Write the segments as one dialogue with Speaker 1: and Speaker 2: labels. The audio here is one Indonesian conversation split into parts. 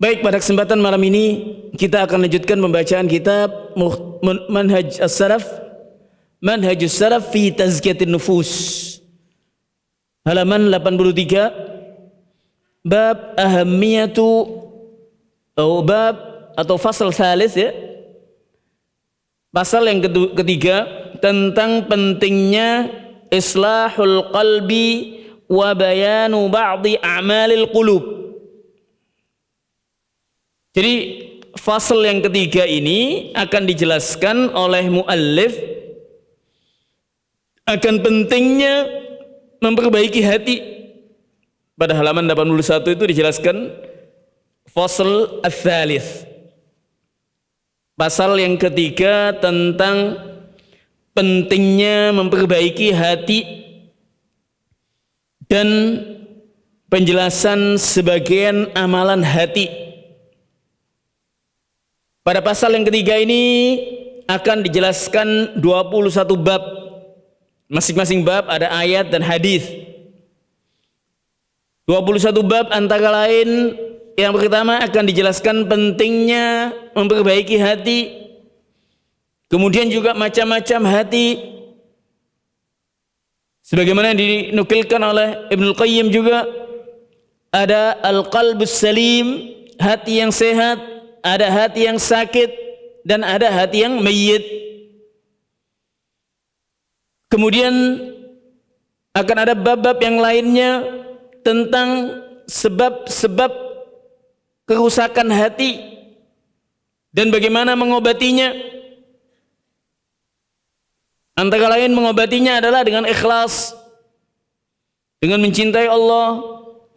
Speaker 1: Baik, pada kesempatan malam ini kita akan lanjutkan pembacaan kitab Manhajus Salaf fi Tazkiyatin Nufus, halaman 83, bab ahamiyatu atau fasal salis, ya. Pasal yang ketiga tentang pentingnya islahul qalbi wa bayanu ba'di a'malil qulub. Jadi fasal yang ketiga ini akan dijelaskan oleh muallif akan pentingnya memperbaiki hati. Pada halaman 81 itu dijelaskan fasal ats-tsalits. Pasal yang ketiga tentang pentingnya memperbaiki hati dan penjelasan sebagian amalan hati. Pada pasal yang ketiga ini akan dijelaskan 21 bab. Masing-masing bab ada ayat dan hadis. 21 bab antara lain yang pertama akan dijelaskan pentingnya memperbaiki hati. Kemudian juga macam-macam hati. Sebagaimana dinukilkan oleh Ibnul Qayyim juga ada al-qalbus salim, hati yang sehat. Ada hati yang sakit dan ada hati yang mayyit. Kemudian akan ada bab-bab yang lainnya tentang sebab-sebab kerusakan hati dan bagaimana mengobatinya. Antara lain mengobatinya adalah dengan ikhlas, dengan mencintai Allah.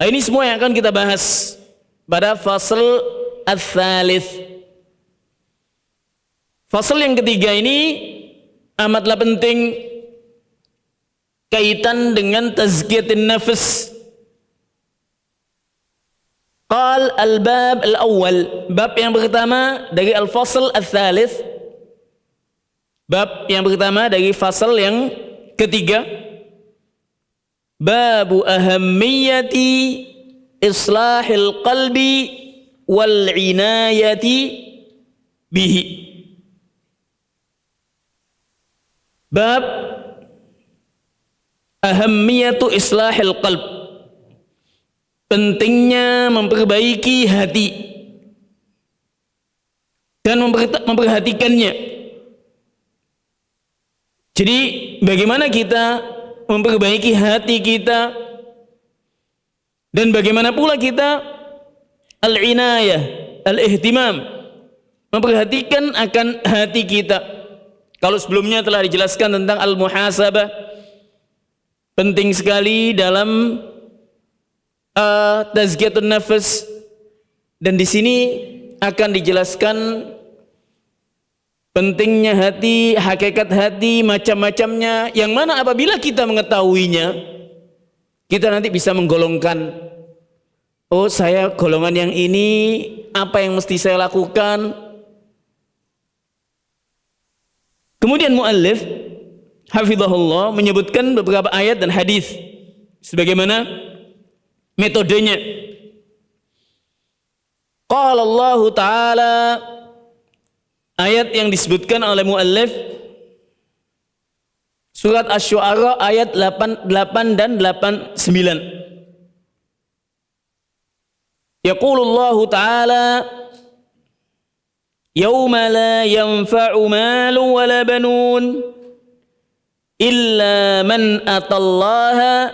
Speaker 1: Nah, ini semua yang akan kita bahas pada fasal ats-tsalits. Fasal yang ketiga ini amatlah penting kaitan dengan tazkiyatin nafs. Qal al-bab al-awwal, bab yang pertama dari al-fasal ats-tsalits. Bab yang pertama dari fasal yang ketiga, babu ahammiyati islahil qalbi wal inayati bihi. Bab ahammiyatu islahil qalb, pentingnya memperbaiki hati dan memperhatikannya. Jadi bagaimana kita memperbaiki hati kita dan bagaimana pula kita al-inayah, al-ihtimam, memperhatikan akan hati kita. Kalau sebelumnya telah dijelaskan tentang al-muhasabah, penting sekali dalam tazkiyatun nafs, dan di sini akan dijelaskan pentingnya hati, hakikat hati, macam-macamnya, yang mana apabila kita mengetahuinya, kita nanti bisa menggolongkan. Oh, saya golongan yang ini, apa yang mesti saya lakukan? Kemudian muallif hafizahullah menyebutkan beberapa ayat dan hadis sebagaimana metodenya. Qala Allah Ta'ala, ayat yang disebutkan oleh muallif surat Asy-Syu'ara ayat 8 dan 89. Yaqulullahu ta'ala yawma la yanfa'u malu wa la banun illa man atallaha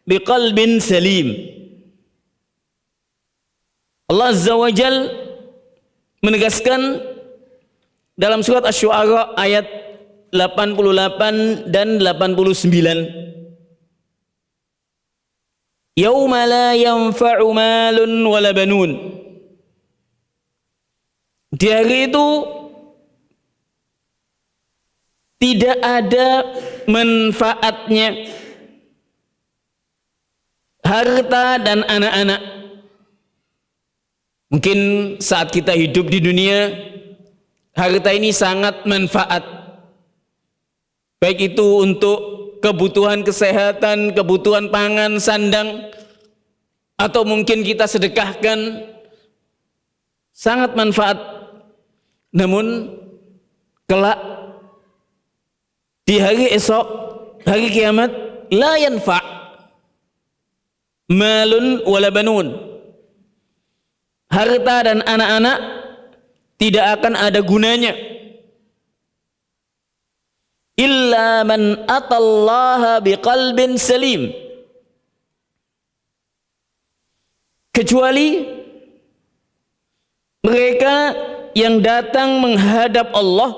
Speaker 1: biqalbin salim. Allah Azza wa Jal menegaskan dalam surat Asy-Syu'ara ayat 88 dan 89. Yauma la yanfa'u malun wala banun. Di hari itu tidak ada manfaatnya harta dan anak-anak. Mungkin saat kita hidup di dunia, harta ini sangat manfaat, baik itu untuk kebutuhan kesehatan, kebutuhan pangan, sandang, atau mungkin kita sedekahkan sangat manfaat, namun kelak di hari esok, hari kiamat, la yanfa' malun wala banun, harta dan anak-anak tidak akan ada gunanya, illa man atallaha biqalbin salim, kecuali mereka yang datang menghadap Allah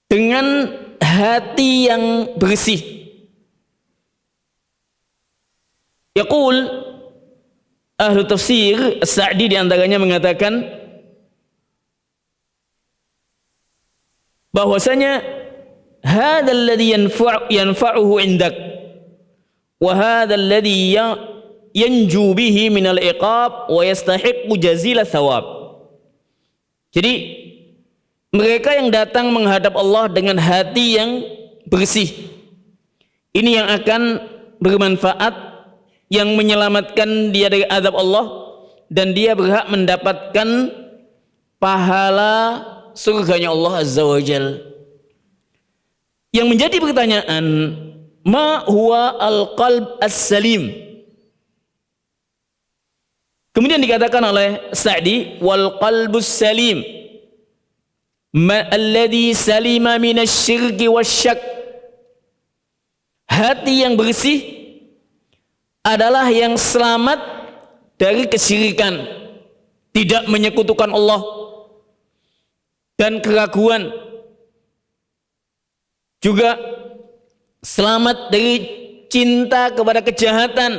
Speaker 1: dengan hati yang bersih. Yaqul ahlu tafsir As-Sa'di di antaranya mengatakan bahwasanya hadzal ladzi yanfa'uhu 'indak wa hadzal ladzi yanju bihi minal iqab wa yastahiqqu jazila thawab. Jadi mereka yang datang menghadap Allah dengan hati yang bersih, ini yang akan bermanfaat, yang menyelamatkan dia dari azab Allah, dan dia berhak mendapatkan pahala surganya Allah Azza wa Jal. Yang menjadi pertanyaan, ma huwa al-qalb as-salim? Kemudian dikatakan oleh Sa'di, wal qalbus salim alladhi salima minasyirki wasyak. Hati yang bersih adalah yang selamat dari kesyirikan, tidak menyekutukan Allah dan keraguan, juga selamat dari cinta kepada kejahatan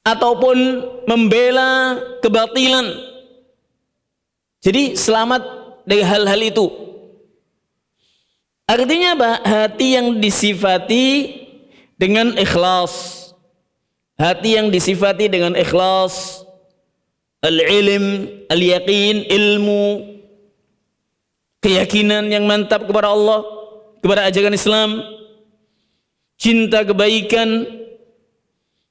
Speaker 1: ataupun membela kebatilan. Jadi selamat dari hal-hal itu. Artinya apa? Hati yang disifati dengan ikhlas, hati yang disifati dengan ikhlas, al-ilm, al-yaqin, ilmu, keyakinan yang mantap kepada Allah, kepada ajaran Islam, cinta kebaikan,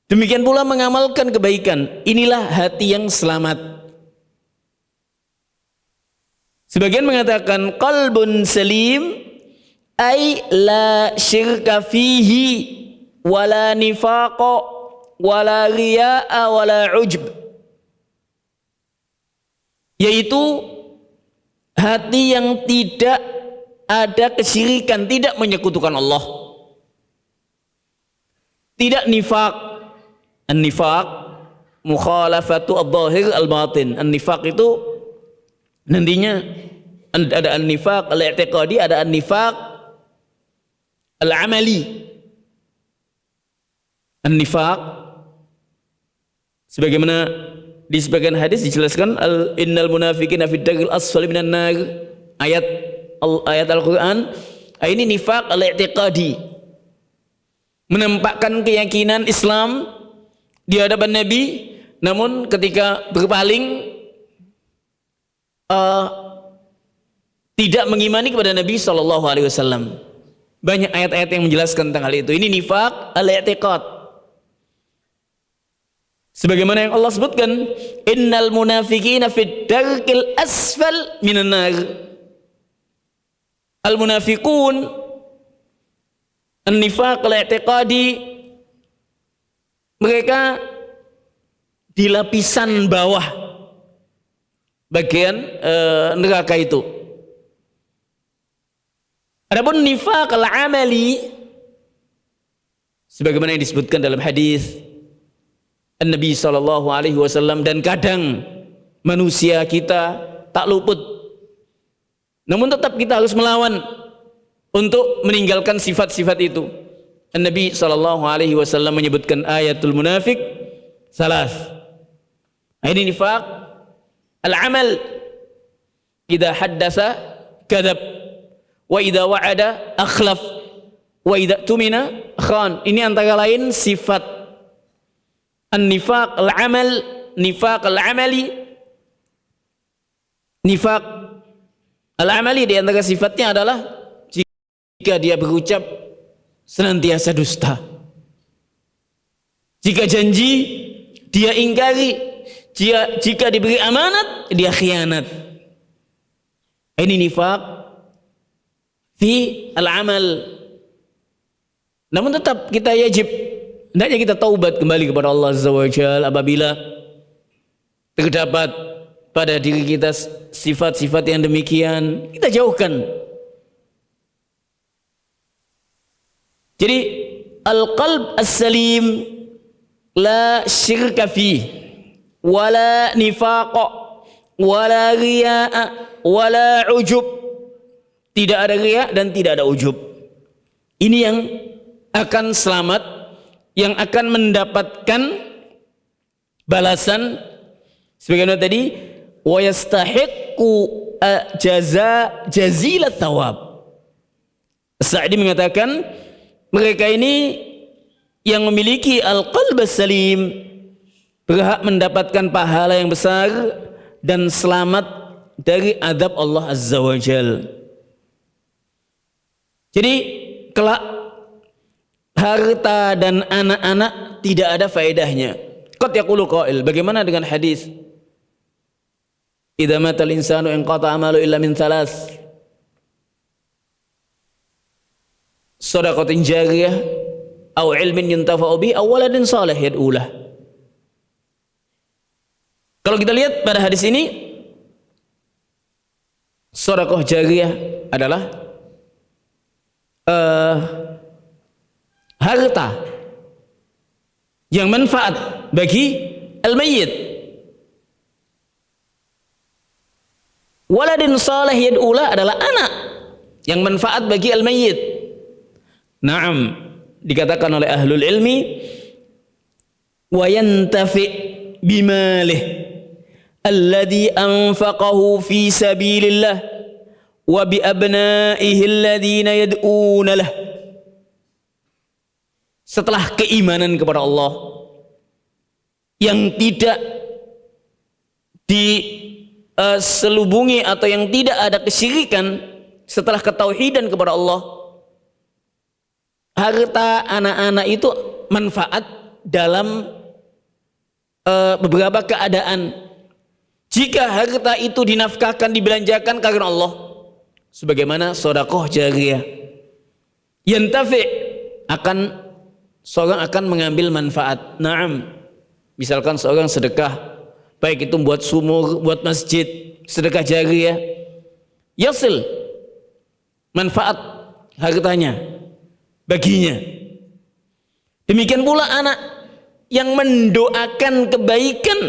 Speaker 1: demikian pula mengamalkan kebaikan. Inilah hati yang selamat. Sebagian mengatakan qalbun salim ay la syirka fihi wala nifaqa wala riya'a wala ujb, yaitu hati yang tidak ada kesyirikan, tidak menyekutukan Allah, tidak nifaq. An-nifaq mukhalafatu adh-dhahir al-batin. An-nifaq itu nantinya ada an-nifaq al-i'tiqadi, ada an-nifaq al-amali. An-nifaq sebagaimana di sebagian hadis dijelaskan, innal munafiqina fid darkil asfali minan nar, ayat Al-Qur'an. Ini nifaq al-i'tiqadi, menampakkan keyakinan Islam di hadapan Nabi, namun ketika berpaling tidak mengimani kepada Nabi SAW. Banyak ayat-ayat yang menjelaskan tentang hal itu. Ini nifaq al-i'tiqad. Sebagaimana yang Allah sebutkan, innal munafiqina fid darkil asfal minan nar. Al-munafiqun, an-nifaq al-i'tiqadi, mereka di lapisan bawah bagian neraka itu. Adapun nifaq al-amali sebagaimana yang disebutkan dalam hadis Nabi sallallahu alaihi wasallam, dan kadang manusia kita tak luput, namun tetap kita harus melawan untuk meninggalkan sifat-sifat itu. Nabi sallallahu alaihi wasallam menyebutkan ayatul munafik salas. Ini nifaq al-amal, idza haddasa kadzab, wa idza wa'ada akhlaf, wa idza tumina khan. Ini antara lain sifat an-nifaq al-amal, nifaq al-amali. Nifaq al-amali di antara sifatnya adalah jika dia berucap senantiasa dusta, jika janji dia ingkari. Jika diberi amanat, dia khianat. Ini nifaq fi al-amal. Namun tetap kita wajib, hendaknya kita taubat kembali kepada Allah Azza wa Jalla apabila terdapat pada diri kita sifat-sifat yang demikian, kita jauhkan. Jadi al-qalb as-salim la syirka fih wala nifaqa wala riya'a wala ujub. Tidak ada riya dan tidak ada ujub. Ini yang akan selamat, yang akan mendapatkan balasan sebagaimana tadi, wa yastahiqqu jazilat thawab. Sa'di mengatakan mereka ini yang memiliki al-qalb as-salim berhak mendapatkan pahala yang besar dan selamat dari adab Allah Azza wa Jalla. Jadi kelak harta dan anak-anak tidak ada faedahnya. Qad yaqulu qail, bagaimana dengan hadis idza matal insanu inqata amalu illa min thalath, shadaqatin jariyah aw ilmin yuntafa'u bi aw waladin salih yad'ulah. Kalau kita lihat pada hadis ini, sedekah jariyah adalah harta yang manfaat bagi al-mayyit. Waladin salih yad'ulah adalah anak yang manfaat bagi al-mayyit. Naam, dikatakan oleh ahlul ilmi wa yantafi bimalih alladhi anfaqahu fi sabilillah wa bi abnaihi alladhina yad'una lah. Setelah keimanan kepada Allah yang tidak diselubungi atau yang tidak ada kesyirikan, setelah ketauhidan kepada Allah, harta anak-anak itu manfaat dalam beberapa keadaan. Jika harta itu dinafkahkan, dibelanjakan karena Allah, sebagaimana sedekah jariyah, yantafi, seorang akan mengambil manfaat. Naam, misalkan seorang sedekah, baik itu buat sumur, buat masjid, sedekah jariyah, yasil manfaat hartanya baginya. Demikian pula anak yang mendoakan kebaikan,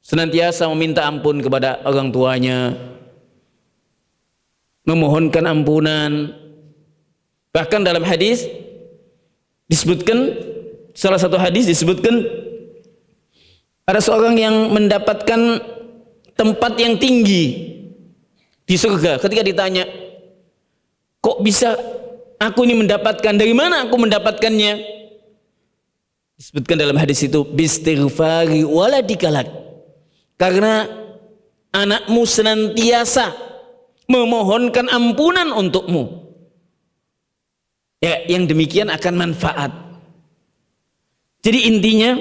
Speaker 1: senantiasa meminta ampun kepada orang tuanya, memohonkan ampunan. Bahkan dalam hadis disebutkan, salah satu hadis disebutkan ada seorang yang mendapatkan tempat yang tinggi di surga. Ketika ditanya, kok bisa aku ini mendapatkan, dari mana aku mendapatkannya? Disebutkan dalam hadis itu, bistighfari waladikalak, karena anakmu senantiasa memohonkan ampunan untukmu. Ya, yang demikian akan manfaat. Jadi intinya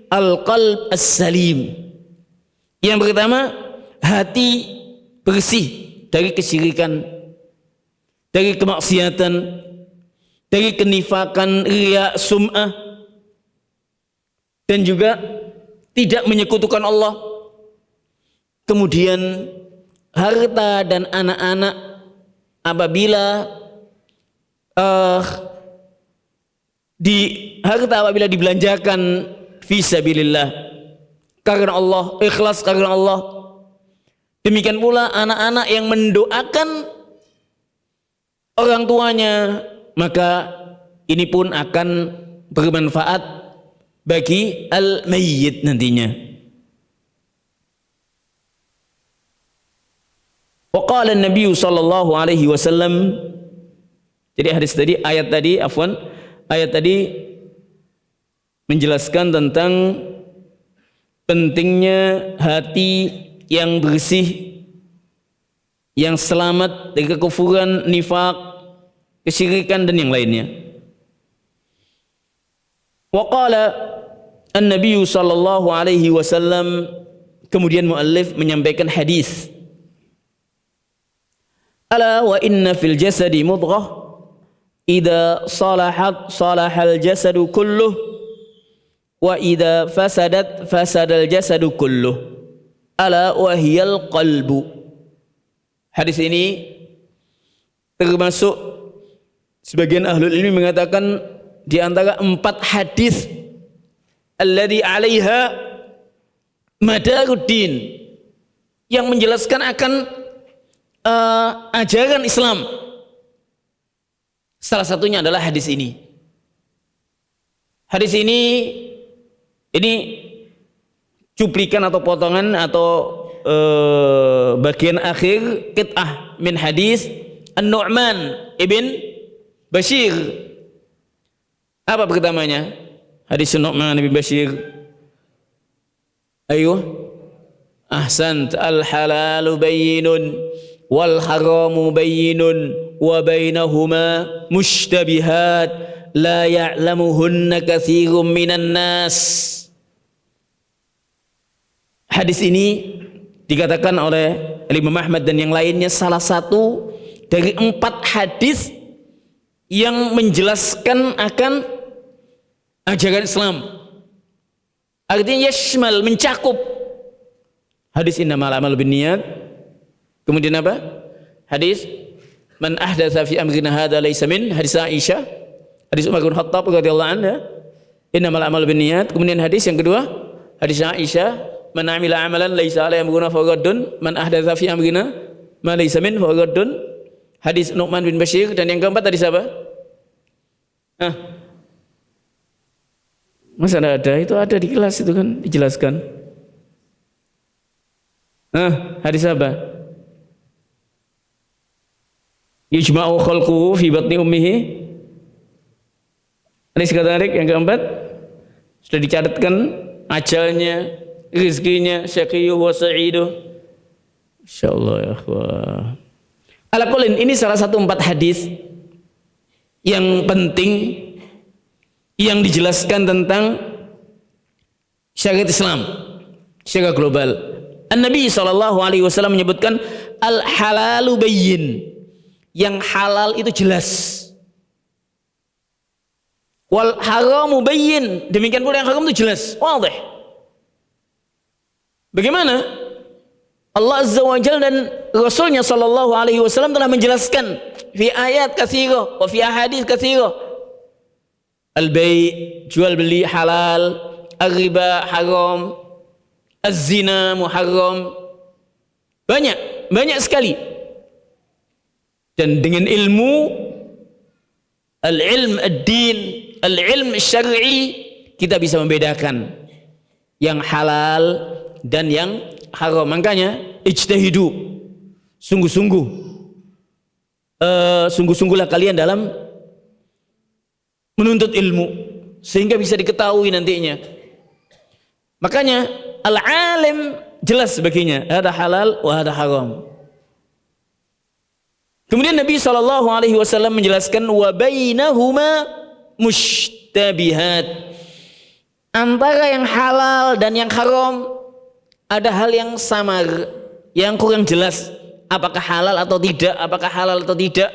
Speaker 1: al-qalb as-salim. Yang pertama, hati bersih dari kesyirikan, dari kemaksiatan, dari kenifakan, riya, sum'ah, dan juga tidak menyekutukan Allah. Kemudian harta dan anak-anak apabila apabila dibelanjakan fi sabilillah, karena Allah, ikhlas karena Allah. Demikian pula anak-anak yang mendoakan orang tuanya, maka ini pun akan bermanfaat bagi al-mayyit nantinya. Wa qala an-nabiy sallallahu alaihi wasallam, jadi ayat tadi menjelaskan tentang pentingnya hati yang bersih, yang selamat dari kekufuran, nifak, kesyirikan dan yang lainnya. Wa qala An-Nabi sallallahu alaihi wasallam, kemudian muallif menyampaikan hadis. Ala wa inna fil jasadi mudghah idza salahat salahal jasadu kulluh wa idza fasadat fasadal jasadu kulluh. Ala wa hiyal qalbu. Hadis ini termasuk sebagian ahlul ilmi mengatakan di antara 4 hadis alladzi 'alaiha madaruddin, yang menjelaskan akan ajaran Islam. Salah satunya adalah hadis ini. Hadis ini cuplikan atau potongan atau bagian akhir qit'ah min hadis An-Nu'man ibn Bashir. Apa pertamanya? Hadis An-Nu'man ibn Bashir. Ayo. Ahsant, al-halalu bayyinun wal haramu bayyinun wa bainahuma mushtabihat la ya'lamuhunna katsirun minan nas. Hadis ini dikatakan oleh Imam Ahmad dan yang lainnya salah satu dari 4 hadis yang menjelaskan akan ajaran Islam. Artinya yashmal, mencakup. Hadis innamal a'malu binniyat. Kemudian apa? Hadis man ahdatsa fi amrina hadza laysa min, hadis Aisyah. Hadis Umar bin Khattab radhiyallahu anhu, innamal a'malu binniyat. Kemudian hadis yang kedua, hadis Aisyah, man 'amila 'amalan laysa 'alaihi amruna fa raddun, man ahdatsa fi amrina ma laysa min fa raddun. Hadis Nu'man bin Bashir. Dan yang keempat hadis apa? Masa ada? Itu ada di kelas itu kan dijelaskan. Hadis apa? Yujma'u khalquhu fi batni ummihi. Hadis kata Tarik yang keempat sudah dicatatkan ajalnya, rizkinya, syaqiyyu wa sa'idu. Insyaallah ya akhwah. Ala kullin, ini salah satu 4 hadis yang penting yang dijelaskan tentang syariat Islam secara global. An-Nabi SAW menyebutkan al-halalu bayyin, yang halal itu jelas, wal haramu bayyin, demikian pula yang haram itu jelas, wadih. Bagaimana? Allah Azza wa Jalla dan Rasulnya SAW telah menjelaskan fi ayat katsirah wa fi ahadits katsirah. Al-bay', jual beli halal, ar-riba haram, az-zina muharram. Banyak sekali. Dan dengan ilmu al-ilm ad-din, al-ilm syar'i, kita bisa membedakan yang halal dan yang haram. Makanya ijtahidu, sungguh-sungguhlah kalian dalam menuntut ilmu sehingga bisa diketahui nantinya. Makanya al-alim jelas baginya, ada halal wa ada haram. Kemudian Nabi SAW menjelaskan wa bainahuma mushtabihat, antara yang halal dan yang haram ada hal yang samar, yang kurang jelas, apakah halal atau tidak, apakah halal atau tidak.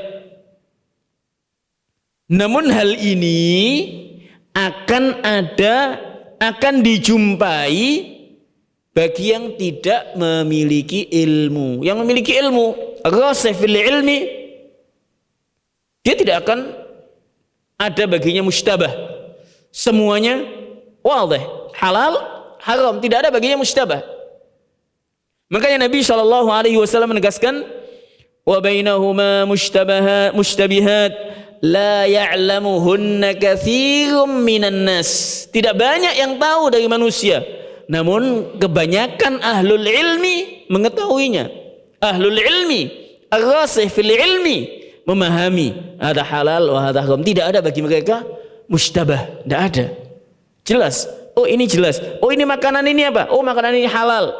Speaker 1: Namun hal ini akan dijumpai bagi yang tidak memiliki ilmu. Yang memiliki ilmu, rasih fil ilmi, dia tidak akan ada baginya mustabah. Semuanya wadih, halal, haram, tidak ada baginya mustabah. Makanya Nabi SAW menegaskan wa bainahuma mushtabihat la ya'lamuhunna katsirun minan nas. Tidak banyak yang tahu dari manusia, namun kebanyakan ahlul ilmi mengetahuinya. Ahlul ilmi, ar-rasih fil ilmi, memahami ada halal wa ada haram. Tidak ada bagi mereka mustabah, tidak ada. Jelas. Oh ini jelas. Oh ini makanan ini apa? Oh makanan ini halal.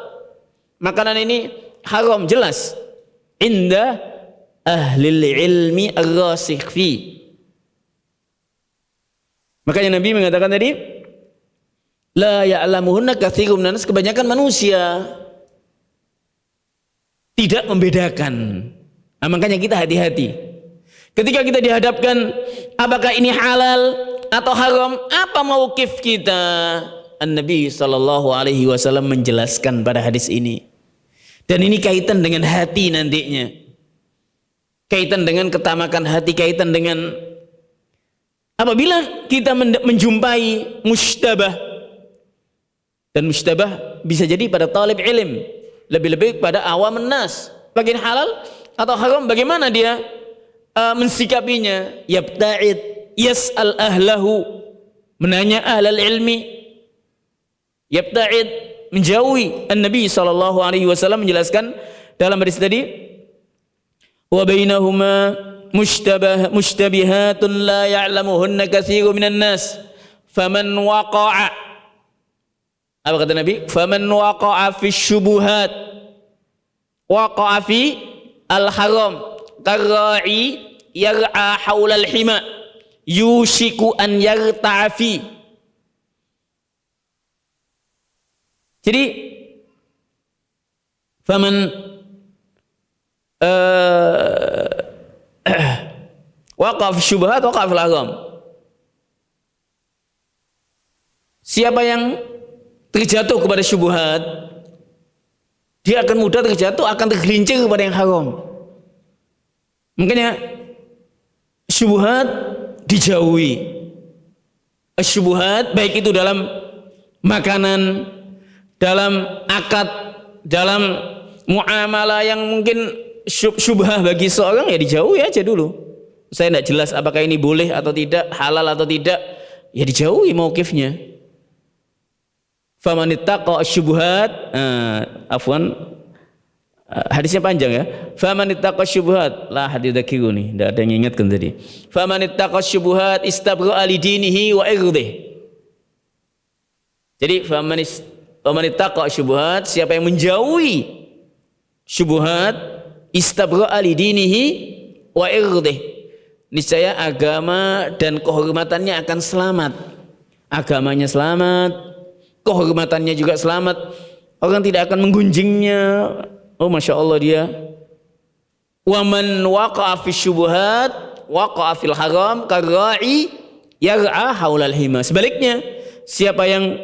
Speaker 1: Makanan ini haram, jelas. Inda ahlil ilmi ar-rasih fi. Makanya Nabi mengatakan tadi, La ya'lamuhunna katsirun minan nas, kebanyakan manusia tidak membedakan. Nah, makanya kita hati-hati. Ketika kita dihadapkan apakah ini halal atau haram, apa mauqif kita? An-Nabi sallallahu alaihi wasallam menjelaskan pada hadis ini. Dan ini kaitan dengan hati nantinya. Kaitan dengan ketamakan hati, kaitan dengan apabila kita menjumpai mustabah. Dan mustabah bisa jadi pada talib ilm, lebih-lebih pada awam nas. Bagian halal atau haram, bagaimana dia mensikapinya? Yabta'id, yas'al ahlahu, menanya ahlal ilmi. Yabta'id, menjauhi. An-Nabi sallallahu alaihi wasallam menjelaskan dalam hadis tadi, wa bainahuma mushtabihatun la ya'lamuhunna katsirun minan nas, faman waqa'a, apa kata Nabi? Faman waqa'a fi syubuhat waqa'a fi al-haram karra'i yar'a haulal hima yushiku an yarta'a fi. Jadi faman waqa'a fi syubuhat waqa'a fil haram, siapa yang terjatuh kepada syubhat, dia akan mudah terjatuh, akan tergelincir kepada yang haram. Makanya syubhat dijauhi. Syubhat baik itu dalam makanan, dalam akad, dalam muamalah yang mungkin syubhah bagi seorang, ya dijauhi aja dulu. Saya tidak jelas apakah ini boleh atau tidak, halal atau tidak, ya dijauhi mauqifnya. Famanittaqa syubhat, hadisnya panjang ya. Famanittaqa syubhat, la hadidzakiru nih, enggak ada yang ingatkan tadi. Famanittaqa syubhat istabra'a li dinihi wa irdihi. Jadi famanittaqa syubhat, siapa yang menjauhi syubhat, istabra'a li dinihi wa irdihi, niscaya agama dan kehormatannya akan selamat. Agamanya selamat, kehormatannya juga selamat. Orang tidak akan menggunjingnya. Oh, masya Allah dia. Waman waqa'a fi syubuhat waqa'a fil haram karra'i yar'a haulal hima. Sebaliknya, siapa yang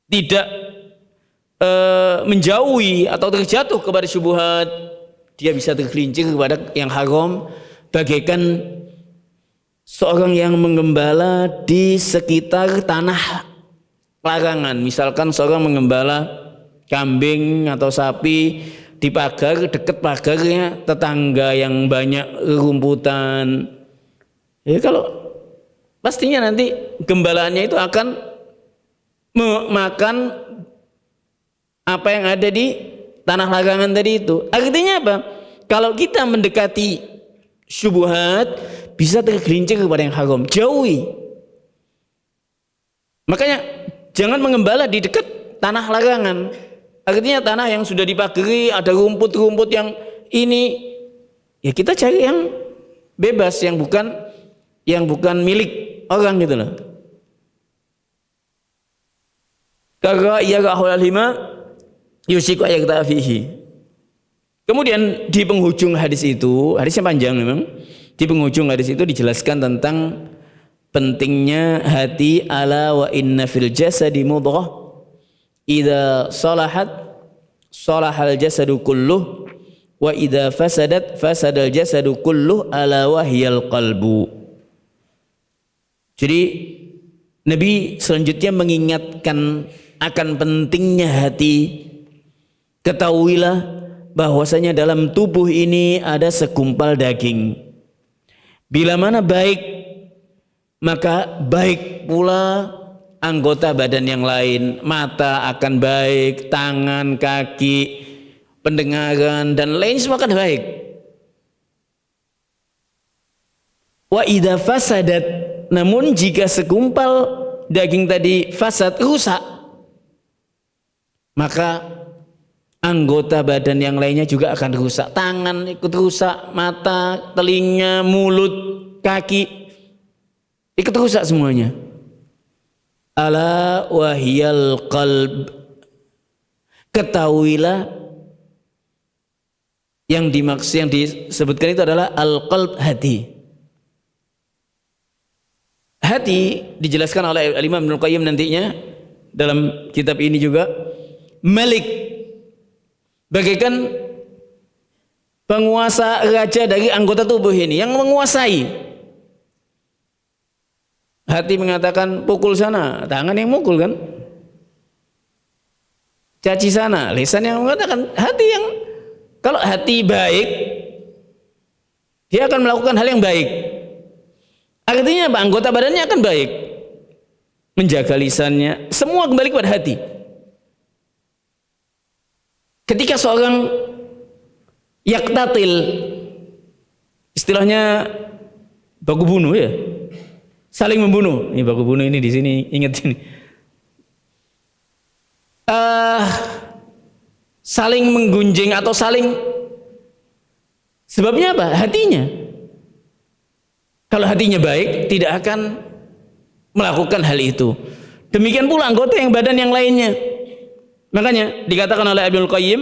Speaker 1: tidak menjauhi atau terjatuh kepada syubuhat, dia bisa tergelincir kepada yang haram, bagaikan seorang yang mengembala di sekitar tanah larangan. Misalkan seorang mengembala kambing atau sapi di pagar, dekat pagarnya tetangga yang banyak rumputan. Ya, kalau pastinya nanti gembalaannya itu akan memakan apa yang ada di tanah larangan tadi itu. Artinya apa? Kalau kita mendekati syubhat, bisa tergelincir kepada yang haram. Jauhi. Makanya jangan mengembala di dekat tanah larangan. Artinya tanah yang sudah dipagari, ada rumput-rumput yang ini, ya kita cari yang bebas, yang bukan milik orang gitu loh. Karena ia rahul hima yusiku ayat fihi. Kemudian di penghujung hadis itu, hadisnya panjang memang. Di penghujung hadis itu dijelaskan tentang pentingnya hati. Ala wa inna fil jasadi mudghah idza salahat salahal jasadu kulluh wa idza fasadat fasadal jasadu kulluh ala wahyal qalbu. Jadi Nabi selanjutnya mengingatkan akan pentingnya hati. Ketahuilah bahwasanya dalam tubuh ini ada segumpal daging. Bila mana baik, maka baik pula anggota badan yang lain. Mata akan baik, tangan, kaki, pendengaran dan lain semua akan baik. Wa idza fasadat, namun jika segumpal daging tadi fasad, rusak, maka anggota badan yang lainnya juga akan rusak. Tangan ikut rusak, mata, telinga, mulut, kaki ikut rusak semuanya. Ala wahiyal qalb. Ketahuilah yang dimaksud, yang disebutkan itu adalah al-qalb, hati. Hati dijelaskan oleh Imam Ibnu Qayyim nantinya dalam kitab ini juga, malik, bagaikan penguasa raja dari anggota tubuh ini yang menguasai. Hati mengatakan pukul sana, tangan yang mukul kan. Caci sana, lisan yang mengatakan. Hati yang, kalau hati baik, dia akan melakukan hal yang baik. Artinya apa? Anggota badannya akan baik, menjaga lisannya, semua kembali kepada hati. Ketika seorang yaktatil, istilahnya baku bunuh ya, saling membunuh. Ini baku bunuh ini di sini, ingat ini. Saling menggunjing atau saling, sebabnya apa? Hatinya. Kalau hatinya baik, tidak akan melakukan hal itu. Demikian pula anggota yang badan yang lainnya. Makanya dikatakan oleh Ibnu Qayyim,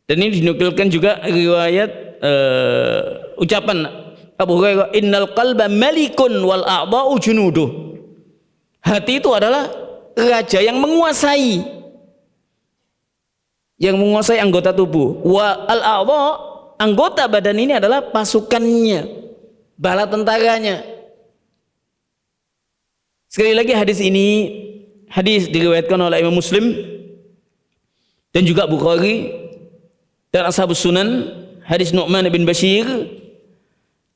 Speaker 1: dan ini dinukilkan juga riwayat ucapan Abu Hurairah, innal qalba malikun wal a'dha'u junuduh. Hati itu adalah raja yang menguasai, anggota tubuh. Wa al a'dha, anggota badan ini adalah pasukannya, bala tentaranya. Sekali lagi, hadis ini hadis diriwayatkan oleh Imam Muslim dan juga Bukhari dan Ashabus Sunan, hadis Nu'man bin Bashir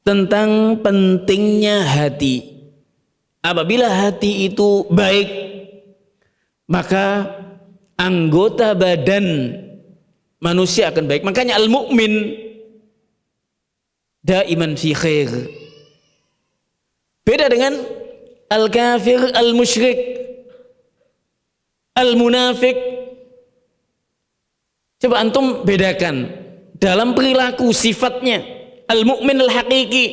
Speaker 1: tentang pentingnya hati. Apabila hati itu baik, maka anggota badan manusia akan baik. Makanya al-mu'min daiman fi khair. Beda dengan al-kafir, al-musyrik, al-munafik. Coba antum bedakan dalam perilaku sifatnya. Al-mu'min al-haqiqi,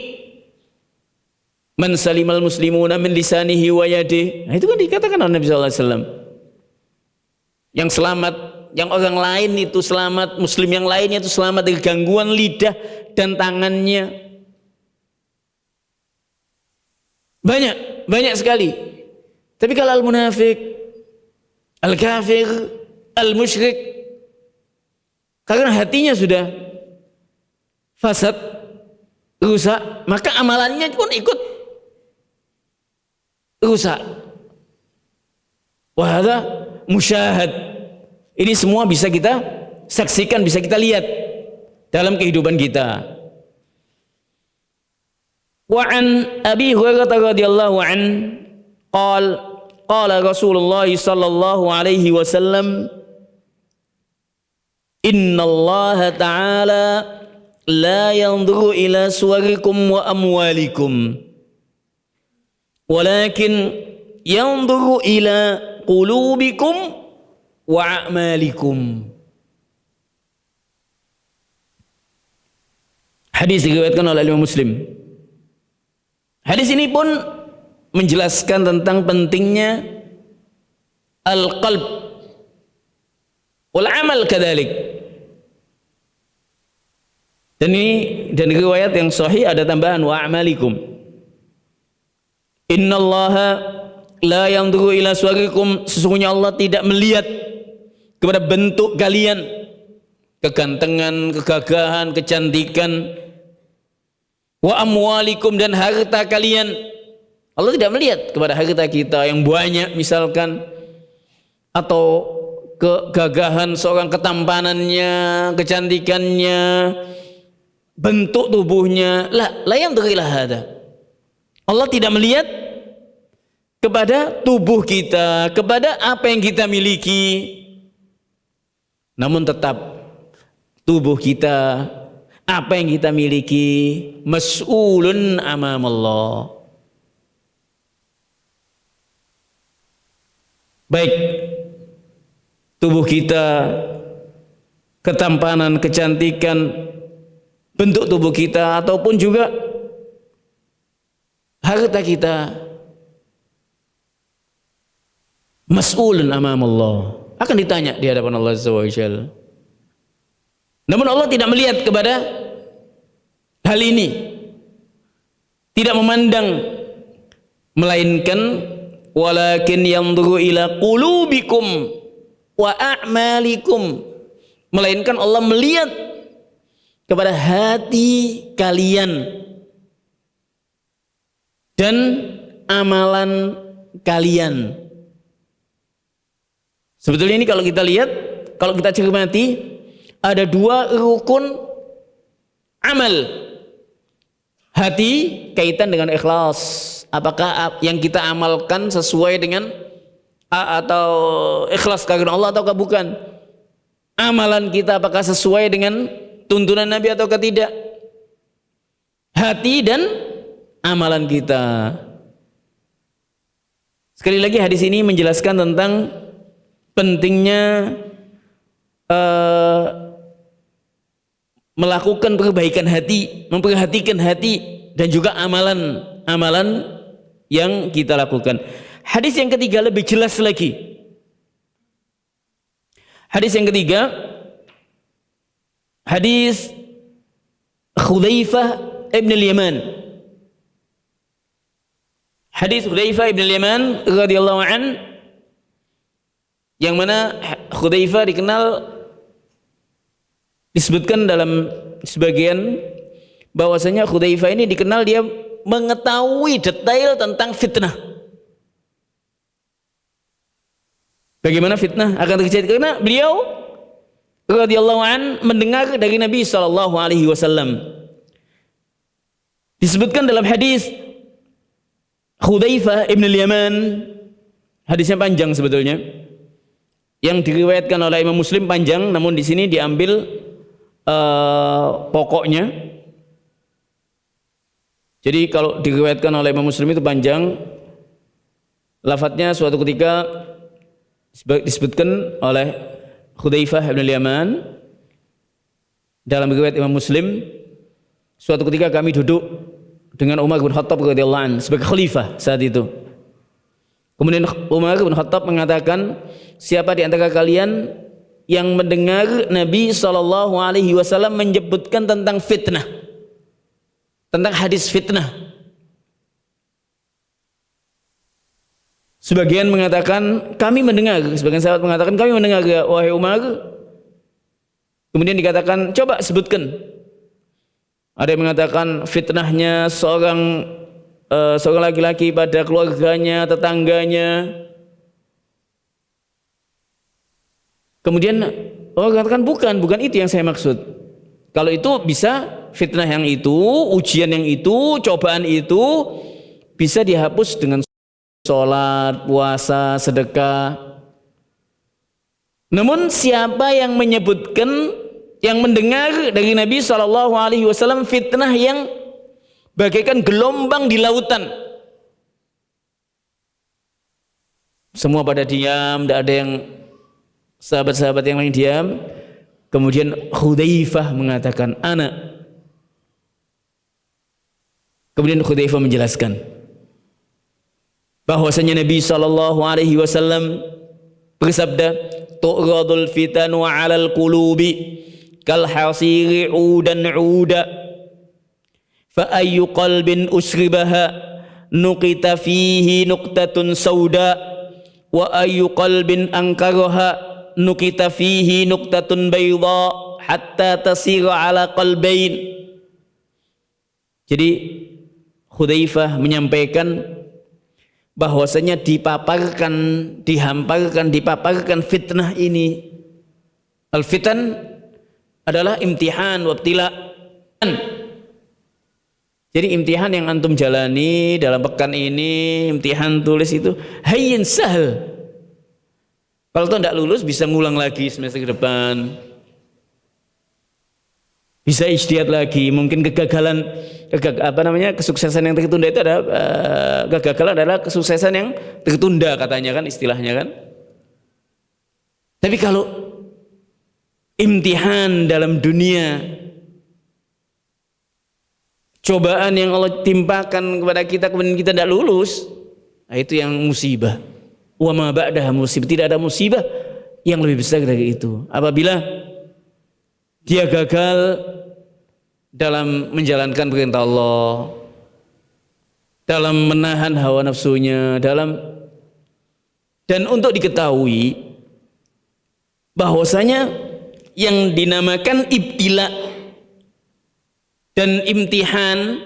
Speaker 1: man salimal muslimuna min lisanihi wa yadihi. Nah, itu kan dikatakan oleh Nabi sallallahu alaihi wasallam. Yang selamat, yang orang lain itu selamat, muslim yang lainnya itu selamat dari gangguan lidah dan tangannya. Banyak sekali. Tapi kalau al-munafik, al-kafir, al-musyrik, karena hatinya sudah fasad, rusak, maka amalannya pun ikut rusak. Wahada musyahad. Ini semua bisa kita saksikan, bisa kita lihat dalam kehidupan kita. Wa an Abi Hurairah radhiyallahu an qala Rasulullah sallallahu alaihi wasallam, innallaha ta'ala la yanzuru ila suwarikum wa amwalikum walakin yanzuru ila qulubikum wa a'malikum. Hadis diriwayatkan oleh Imam Muslim. Hadis ini pun menjelaskan tentang pentingnya al-qalb wal amal kadzalik. Dan ini, dan riwayat yang sahih ada tambahan wa a'malikum. Innallaha la yanzuru ila suwarikum, sesungguhnya Allah tidak melihat kepada bentuk kalian, kegantengan, kegagahan, kecantikan, wa amwalikum, dan harta kalian. Allah tidak melihat kepada harta kita yang banyak misalkan, atau kegagahan seorang, ketampanannya, kecantikannya, bentuk tubuhnya. La yanzuru ila hada. Allah tidak melihat kepada tubuh kita, kepada apa yang kita miliki. Namun tetap tubuh kita, apa yang kita miliki, mas'ulun amam Allah. Baik tubuh kita, ketampanan, kecantikan, bentuk tubuh kita, ataupun juga harta kita, mas'ulun amamallah, akan ditanya di hadapan Allah Azza wa Jalla. Namun Allah tidak melihat kepada hal ini, tidak memandang, melainkan walakin yanzuru ila qulubikum wa a'malikum, melainkan Allah melihat kepada hati kalian dan amalan kalian. Sebetulnya ini kalau kita lihat, kalau kita cermati, ada dua rukun amal. Hati kaitan dengan ikhlas. Apakah yang kita amalkan sesuai dengan atau ikhlas karena Allah ataukah bukan? Amalan kita apakah sesuai dengan tuntunan Nabi ataukah tidak? Hati dan amalan kita. Sekali lagi hadis ini menjelaskan tentang pentingnya melakukan perbaikan hati, memperhatikan hati dan juga amalan yang kita lakukan. Hadis yang ketiga lebih jelas lagi. Hadis yang ketiga, hadis Hudzaifah ibn al-Yaman. Hadis Hudzaifah ibn al-Yaman radhiyallahu an, yang mana Hudzaifah dikenal, disebutkan dalam sebagian bahwasanya Hudzaifah ini dikenal dia mengetahui detail tentang fitnah. Bagaimana fitnah akan terjadi, karena beliau radhiyallahu an mendengar dari Nabi sallallahu alaihi wasallam. Disebutkan dalam hadis Hudzaifah ibn al-Yaman, hadisnya panjang sebetulnya, yang diriwayatkan oleh Imam Muslim panjang, namun di sini diambil pokoknya. Jadi kalau diriwayatkan oleh Imam Muslim itu panjang, lafadznya suatu ketika disebutkan oleh Hudzaifah bin al-Yaman dalam riwayat Imam Muslim, suatu ketika kami duduk dengan Umar bin Khattab radhiyallahu anhu sebagai khalifah saat itu. Kemudian Umar bin Khattab mengatakan, siapa di antara kalian yang mendengar Nabi sallallahu alaihi wasallam menyebutkan tentang fitnah, tentang hadis fitnah? Sebagian mengatakan kami mendengar, sebagian sahabat mengatakan kami mendengar ya wahai Umar. Kemudian dikatakan coba sebutkan. Ada yang mengatakan fitnahnya seorang laki-laki pada keluarganya, tetangganya. Kemudian orang katakan bukan itu yang saya maksud. Kalau itu bisa, fitnah yang itu, ujian yang itu, cobaan itu bisa dihapus dengan sholat, puasa, sedekah. Namun siapa yang menyebutkan, yang mendengar dari Nabi SAW fitnah yang bagaikan gelombang di lautan, semua pada diam, tidak ada yang sahabat-sahabat yang lain diam. Kemudian Hudzaifah mengatakan ana. Kemudian Hudzaifah menjelaskan bahwasanya Nabi SAW bersabda, tu'radul fitanu 'alal qulubi kal hasiri 'udan 'uda fa ayyu qalbin usribaha nuqita fihi nuqtatun sauda wa ayyu qalbin ankaraha nukita fihi nuqtatun bayda hatta tasira ala qalbain. Jadi Hudzaifah menyampaikan bahwasanya dipaparkan fitnah ini. Al-fitan adalah imtihan wabtila. Jadi imtihan yang antum jalani dalam pekan ini, imtihan tulis itu hayyin sahal. Kalau tuh tidak lulus bisa ngulang lagi semester depan, bisa ijtihad lagi. Mungkin kesuksesan yang tertunda itu ada kegagalan adalah kesuksesan yang tertunda katanya kan, istilahnya kan. Tapi kalau imtihan dalam dunia, cobaan yang Allah timpakan kepada kita kemudian kita tidak lulus, nah itu yang musibah, wa ma ba'daha musibah. Tidak ada musibah yang lebih besar dari itu. Apabila dia gagal dalam menjalankan perintah Allah, dalam menahan hawa nafsunya, dan untuk diketahui bahwasanya yang dinamakan ibtila dan imtihan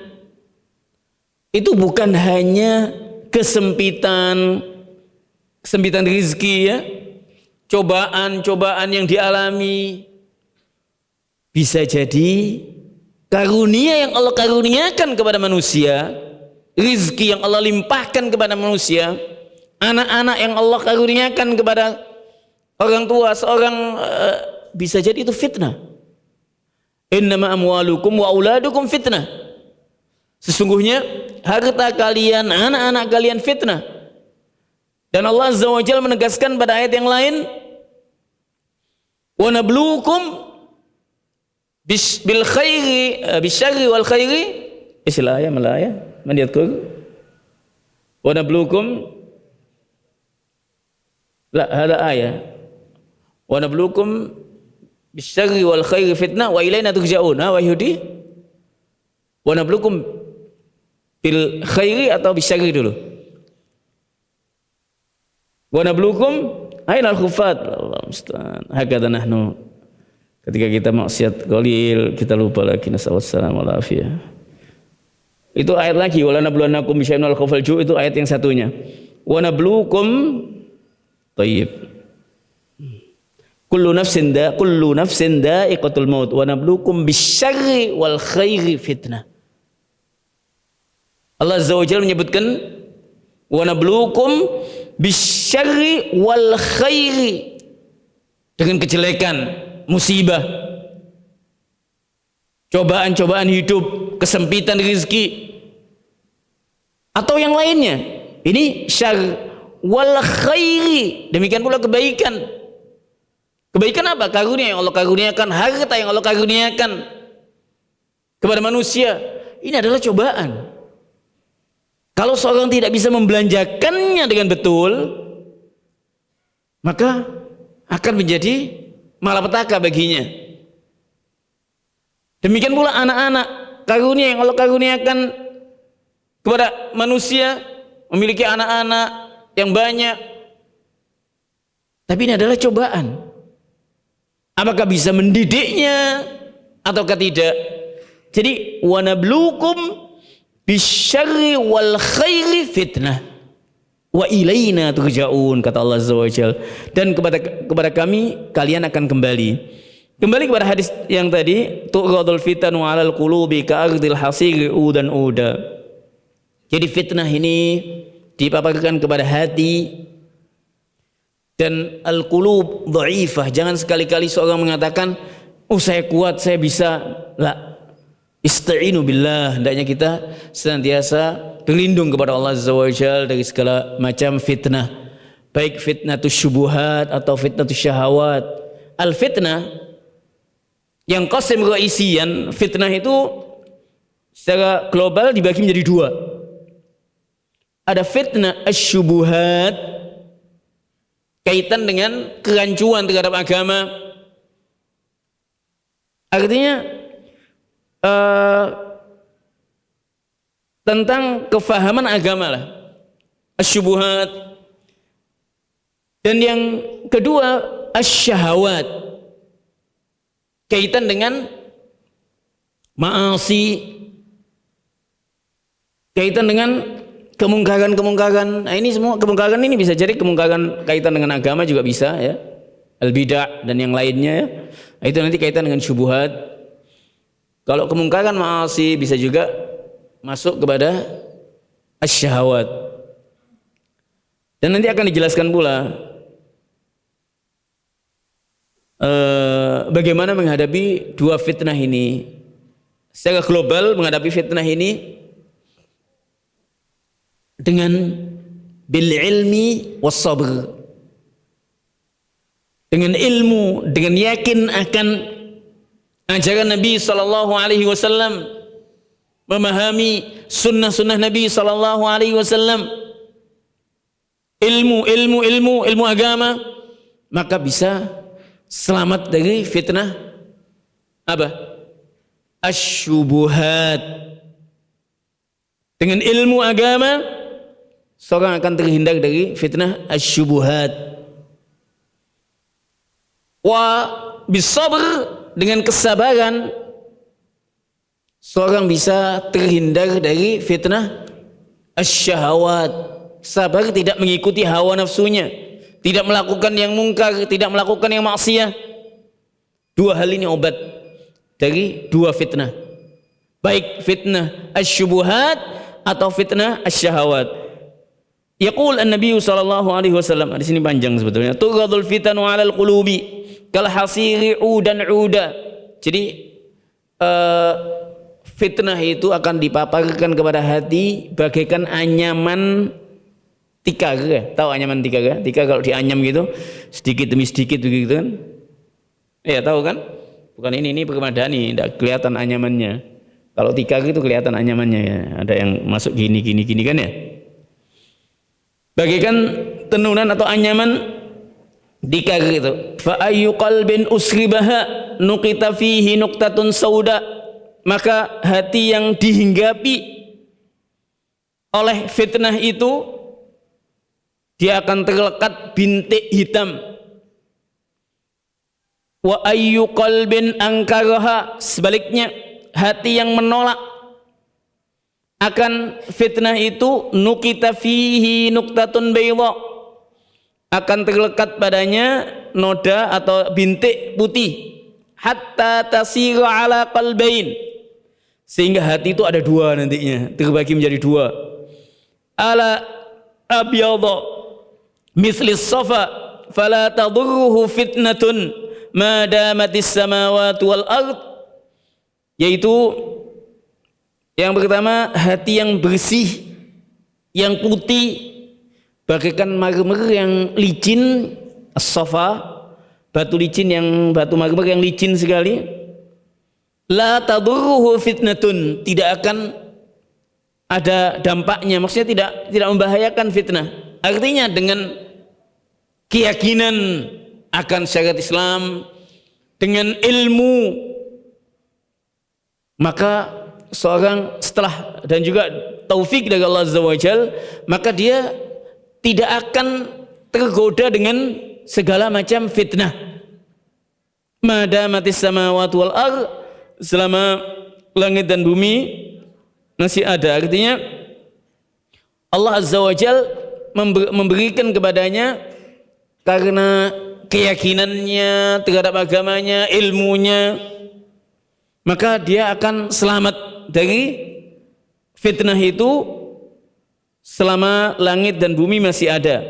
Speaker 1: itu bukan hanya kesempitan rezeki ya, cobaan yang dialami, bisa jadi karunia yang Allah karuniakan kepada manusia, rezeki yang Allah limpahkan kepada manusia, anak-anak yang Allah karuniakan kepada orang tua seorang, bisa jadi itu fitnah. Innama amwalukum wa auladukum fitnah. Sesungguhnya harta kalian, anak-anak kalian fitnah. Dan Allah Azza wa Jalla menegaskan pada ayat yang lain, wa nabluukum bil khairi bisyarri wal khairi, istilah ayat malaya man yadhkur wa nabluukum la hada ayat wa nabluukum bisyarri wal khairi fitnah wa ilaina turja'un. Wa yahudi wa nabluukum bil khairi atau bisyarri dulu? Wa nabluukum ainal khufat. Allah musta'an. Hakadha nahnu. Ketika kita maksiat qalil, kita lupa lagi, nasallallahu alaihi wasallam. Itu ayat lagi, wala nabluwannakum bisyai'in minal khawfil ju', itu ayat yang satunya. Wa nabluukum thayyib. Kullu nafsin da'iqatul maut wa nabluukum bisyarri wal khairi fitnah. Allah Azza wa Jalla menyebutkan wa nabluukum bisyarri wal khairi, dengan kejelekan, musibah, cobaan-cobaan hidup, kesempitan rezeki, atau yang lainnya. Ini syarr wal khairi, demikian pula kebaikan. Kebaikan apa? Karunia yang Allah karuniakan, harta yang Allah karuniakan kepada manusia. Ini adalah cobaan. Kalau seorang tidak bisa membelanjakannya dengan betul, maka akan menjadi malapetaka baginya. Demikian pula anak-anak, karunia yang Allah karuniakan kepada manusia, memiliki anak-anak yang banyak, tapi ini adalah cobaan. Apakah bisa mendidiknya ataukah tidak? Jadi wa nabluukum bisyarri wal khairi fitnah wa ilaina turja'un, kata Allah Azza wa Jalla. Dan kepada kami kalian akan kembali. Kembali kepada hadis yang tadi, tu'radul fitanu 'alal qulubi ka'ardil hasiri udan uda. Jadi fitnah ini dipaparkan kepada hati, dan al-qulub dhaifah. Jangan sekali-kali seorang mengatakan, oh saya kuat, saya bisa. La, ista'inu billah. Hendaknya kita senantiasa berlindung kepada Allah Azza wa Jalla dari segala macam fitnah, baik fitnatus syubuhat atau fitnatus syahawat. Al-fitnah yang qasim raisian, fitnah itu secara global dibagi menjadi dua. Ada fitnah asy-syubuhat, kaitan dengan kerancuan terhadap agama. Artinya tentang kefahaman agama lah, asyubuhat. Dan yang kedua asyahawat, kaitan dengan maasi, kaitan dengan kemungkaran. Nah, ini semua kemungkaran ini bisa jadi kemungkaran kaitan dengan agama juga bisa ya, al-bid'ah dan yang lainnya ya. Nah, itu nanti kaitan dengan syubhat. Kalau kemungkaran maasi bisa juga masuk kepada asyahawat. Dan nanti akan dijelaskan pula bagaimana menghadapi dua fitnah ini. Secara global menghadapi fitnah ini dengan bil ilmi was sabr, dengan ilmu, dengan yakin akan ajaran Nabi sallallahu alaihi wasallam, memahami sunnah-sunnah Nabi sallallahu alaihi wasallam, ilmu agama, maka bisa selamat dari fitnah apa? Asyubuhat. Dengan ilmu agama seorang akan terhindar dari fitnah asyubuhat. Wa bisabr, dengan kesabaran seorang bisa terhindar dari fitnah asyahawat. Sabar tidak mengikuti hawa nafsunya, tidak melakukan yang mungkar, tidak melakukan yang maksiat. Dua hal ini obat dari dua fitnah, baik fitnah asyubuhat atau fitnah asyahawat. Yaqul an-nabiy sallallahu alaihi wasallam, di sini panjang sebetulnya, tughadul fitanu 'alal qulubi kal hasiri udan uda. Jadi fitnah itu akan dipaparkan kepada hati bagaikan anyaman tikar. Tahu anyaman tikar? Tikar kalau dianyam gitu sedikit demi sedikit begitu kan? Ya tahu kan? Bukan ini permadani, tidak kelihatan anyamannya. Kalau tikar itu kelihatan anyamannya ya. Ada yang masuk gini kan ya. Bagaikan tenunan atau anyaman tikar itu. Fa ayyu qalbin usribaha nuqita fihi nuqtatun sauda. Maka hati yang dihinggapi oleh fitnah itu, dia akan terlekat bintik hitam. Wa ayyu qalbin angkaraha, sebaliknya hati yang menolak akan fitnah itu, nukita fihi nuktatun bayda, akan terlekat padanya noda atau bintik putih, hatta tasira ala qalbain, sehingga hati itu ada dua nantinya, terbagi menjadi dua. Ala abyadha mislis safa fala tadurruhu fitnatun ma damatis samawati wal ard, yaitu yang pertama hati yang bersih, yang putih bagaikan marmer yang licin, as-safa, batu licin, yang batu marmer yang licin sekali. La tadurruhu fitnatun, tidak akan ada dampaknya, maksudnya tidak membahayakan fitnah. Artinya dengan keyakinan akan syariat Islam, dengan ilmu, maka seorang setelah dan juga taufik dari Allah Azza wa Jalla, maka dia tidak akan tergoda dengan segala macam fitnah. Madamatis samawati wal ard, selama langit dan bumi masih ada. Artinya Allah Azza wa Jalla memberikan kepadanya, karena keyakinannya terhadap agamanya, ilmunya, maka dia akan selamat dari fitnah itu selama langit dan bumi masih ada.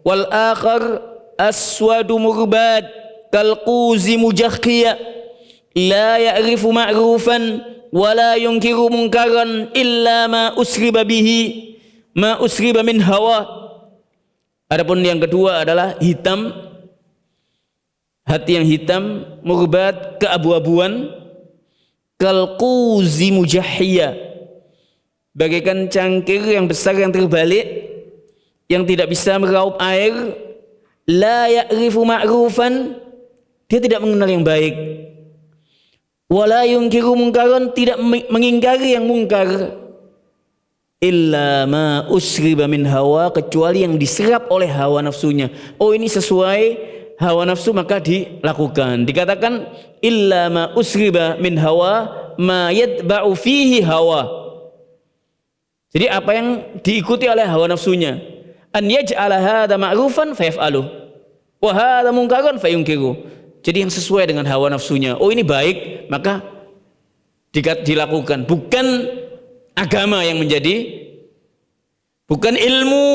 Speaker 1: Wal akhar aswadu murbad kal quzi mujahqiya la ya'rifu ma'rufan wa la yunkiru munkaran illa ma usriba bihi ma usriba min hawa. Adapun yang kedua adalah hitam, hati yang hitam, murbat, keabu-abuan, kalquzi mujahhiya, bagaikan cangkir yang besar yang terbalik, yang tidak bisa meraup air. La ya'rifu ma'rufan, dia tidak mengenal yang baik. Wala yunkiru munkaran, tidak mengingkari yang mungkar. Illa ma usriba min hawa, kecuali yang diserap oleh hawa nafsunya. Oh, ini sesuai hawa nafsu, maka dilakukan. Dikatakan illa ma usriba min hawa ma yatba'u fihi hawa. Jadi apa yang diikuti oleh hawa nafsunya. An yaj'ala hadza ma'rufan fayaf'alu wa hadza munkaran fayunkiru. Jadi yang sesuai dengan hawa nafsunya. Oh, ini baik, maka dilakukan. Bukan agama yang menjadi, bukan ilmu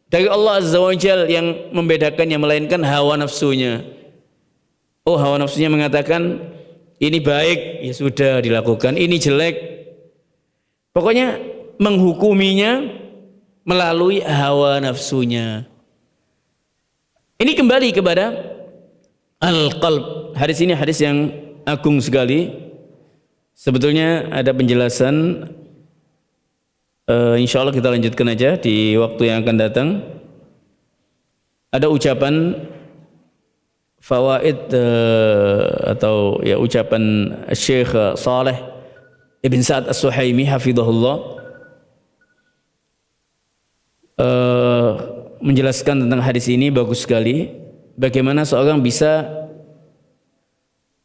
Speaker 1: dari Allah Azza wa Jalla yang membedakannya, melainkan hawa nafsunya. Oh, hawa nafsunya mengatakan ini baik, ya sudah dilakukan. Ini jelek, pokoknya menghukuminya melalui hawa nafsunya. Ini kembali kepada al-qalb. Hadis ini hadis yang agung sekali. Sebetulnya ada penjelasan, insya Allah kita lanjutkan aja di waktu yang akan datang. ada ucapan fawaid atau ya ucapan Syekh Saleh Ibn Sa'ad As-Suhaimi hafizahullah menjelaskan tentang hadis ini bagus sekali, bagaimana seorang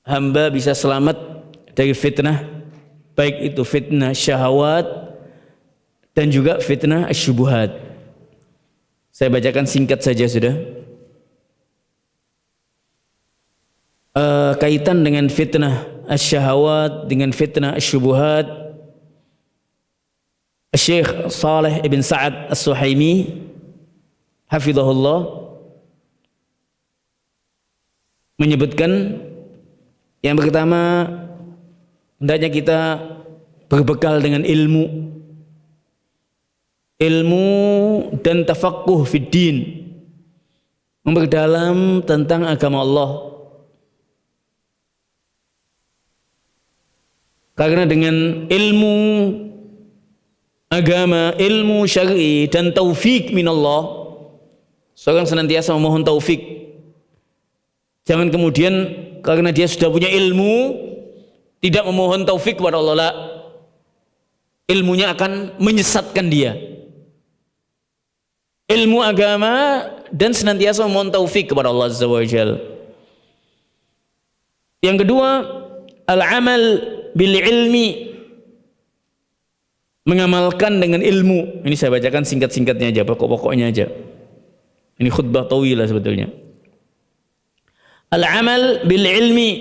Speaker 1: hamba bisa selamat dari fitnah, baik itu fitnah syahwat dan juga fitnah asyubuhat. Saya bacakan singkat saja sudah. Kaitan dengan fitnah asyahawat dengan fitnah asyubuhat, Syekh Saleh Ibn Sa'ad As-Suhaimi hafizahullah menyebutkan yang pertama, hendaknya kita berbekal dengan ilmu dan tafaqquh fid din, memperdalam tentang agama Allah. Karena dengan ilmu agama, ilmu syar'i dan taufik minallah, seorang senantiasa memohon taufik. Jangan kemudian karena dia sudah punya ilmu tidak memohon taufik kepada Allah, ilmunya akan menyesatkan dia. Ilmu agama dan senantiasa memohon taufik kepada Allah Azza wa Jalla. Yang kedua, al-amal bil ilmi, mengamalkan dengan ilmu. Ini saya bacakan singkat-singkatnya aja, pokok-pokoknya aja. Ini khutbah tawilah sebetulnya. Al-amal bil ilmi,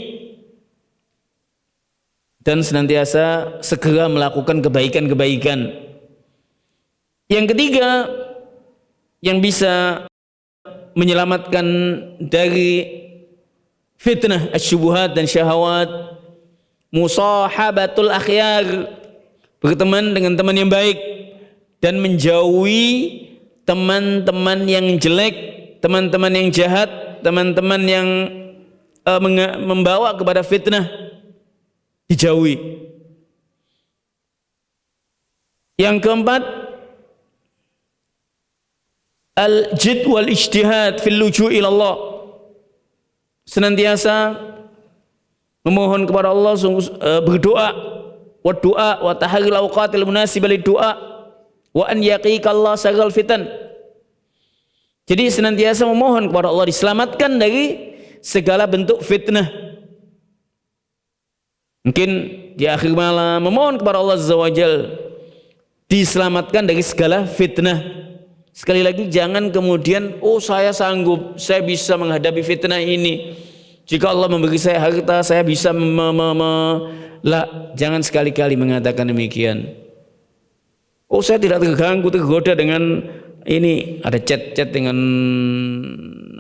Speaker 1: dan senantiasa segera melakukan kebaikan-kebaikan. Yang ketiga, yang bisa menyelamatkan dari fitnah asyubuhat dan syahwat, musahabatul akhyar, berteman dengan teman yang baik dan menjauhi teman-teman yang jelek, teman-teman yang jahat, teman-teman yang membawa kepada fitnah, dijauhi. Yang keempat, al-jid wal ijtihad fil luju' ila Allah, senantiasa memohon kepada Allah, berdoa, wa du'a wa taharril awqatil munasibah lid du'a wa an yaqika Allah syarral fitan. Jadi senantiasa memohon kepada Allah diselamatkan dari segala bentuk fitnah. Mungkin di akhir malam memohon kepada Allah Azza wa Jalla diselamatkan dari segala fitnah. Sekali lagi, jangan kemudian saya sanggup, saya bisa menghadapi fitnah ini. Jika Allah memberi saya harta, saya bisa jangan sekali-kali mengatakan demikian. Saya tidak tergoda dengan ini, ada chat-chat dengan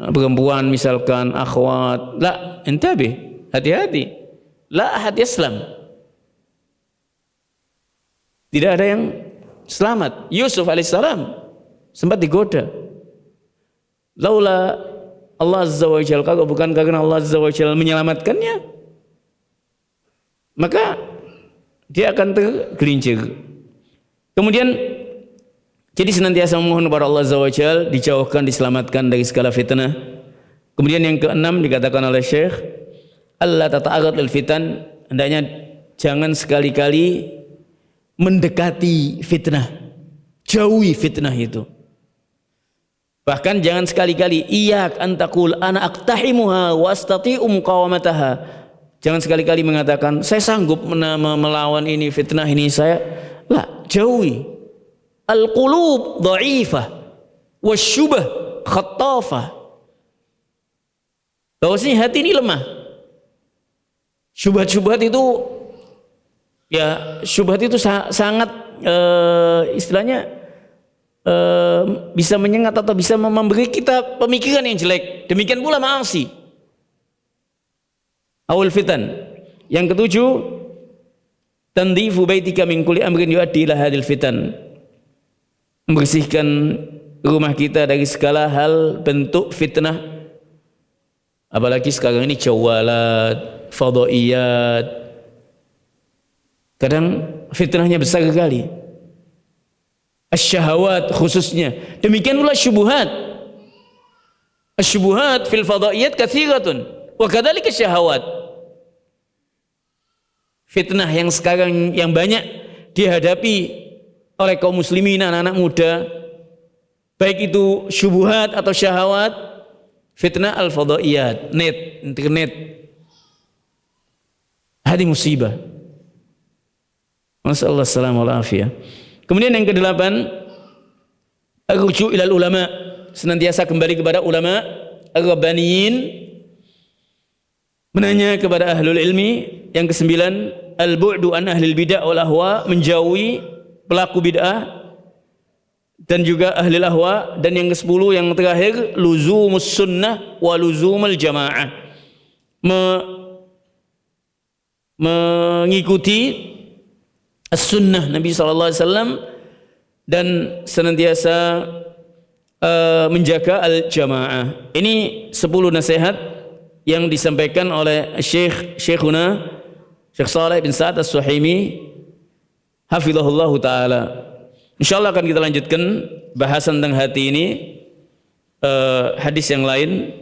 Speaker 1: perempuan misalkan, akhwat. Intabih, hati-hati. Hati Islam. Tidak ada yang selamat. Yusuf alaihissalam sempat digoda. Laula Allah Azza wa Jalla, kalau bukan karena Allah Azza wa Jalla menyelamatkannya, maka dia akan tergelincir. Kemudian jadi senantiasa memohon kepada Allah Azza wa Jalla dijauhkan, diselamatkan dari segala fitnah. Kemudian yang keenam dikatakan oleh Syekh, Allah tata'arad lil fitan, hendaknya jangan sekali-kali mendekati fitnah, jauhi fitnah itu. Bahkan jangan sekali-kali iyak antakul ana aktahimuha wa astati'u muqawamataha. Jangan sekali-kali mengatakan saya sanggup melawan ini fitnah ini saya. Jauhi. Al-qulub dha'ifah wasyubah khattafah. Bahwasanya hati ini lemah. Syubhat-syubhat itu sangat istilahnya bisa menyengat atau bisa memberi kita pemikiran yang jelek. Demikian pula ma'asi. Awal fitan. Yang ketujuh, tandifu baitika min kulli amrin yuaddi ila hadil fitan. Membersihkan rumah kita dari segala hal bentuk fitnah. Apalagi sekarang ini jawalat, fadhaiyat. Kadang fitnahnya besar sekali. Asyahawat khususnya. Demikian pula syubuhat. Asyubuhat fil fadaiyat katsiratun wa kadzalika syahawat. Fitnah yang sekarang yang banyak dihadapi oleh kaum muslimin, anak-anak muda, baik itu syubuhat atau syahwat, fitnah al-fadaiyat, net, internet. Hadi musibah. Masallallahu salamul afiyah. Kemudian yang kedelapan, ar-ruju' ilal ulama, senantiasa kembali kepada ulama ar-rabbaniyin, menanya kepada ahlul ilmi. Yang kesembilan, al-bu'du an ahlil bid'ah wal ahwa, menjauhi pelaku bid'ah dan juga ahli ahwa. Dan yang ke-10 yang terakhir, luzumus sunnah wa luzumul jamaah, mengikuti as-sunnah Nabi SAW dan senantiasa menjaga al-jamaah. Ini 10 nasihat yang disampaikan oleh Syekhuna Syekh Shalih bin Sa'ad As-Suhaimi hafizahullahu taala. Insyaallah akan kita lanjutkan bahasan tentang hati ini, hadis yang lain.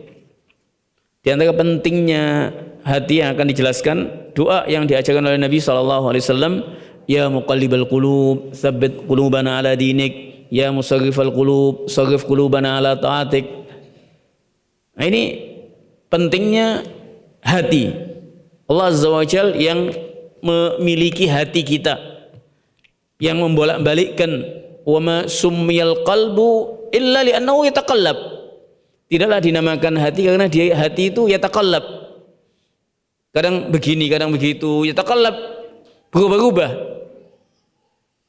Speaker 1: Di antara pentingnya hati yang akan dijelaskan, doa yang diajarkan oleh Nabi SAW, ya muqallibal qulub tsabbit qulubana ala dinik, ya musarrifal qulub sarrif qulubana ala ta'atik. Nah, ini pentingnya hati. Allah Azza wa Jal yang memiliki hati kita, yang membolak-balikkan. Wa ma summiyal qalbu illa li'annahu yataqallab. Tidaklah dinamakan hati karena dia hati itu yataqallab. Kadang begini, kadang begitu, yataqallab, berubah-ubah.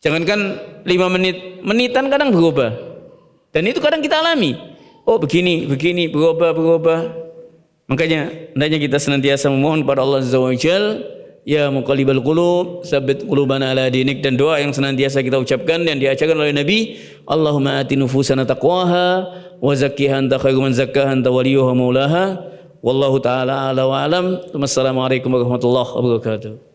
Speaker 1: Jangankan 5 menit, menitan kadang berubah. Dan itu kadang kita alami. Oh begini, begini, berubah. Makanya hendaknya kita senantiasa memohon kepada Allah Azza wa Jal, ya muqallibal qulub tsabbit qulubana ala dinik, dan doa yang senantiasa kita ucapkan dan diajarkan oleh Nabi, Allahumma ati nufusana taqwaha wa zakkiha anta khairu man zakkaha anta waliyuha maulaha wallahu taala ala wa alam. Wassalamualaikum warahmatullahi wabarakatuh.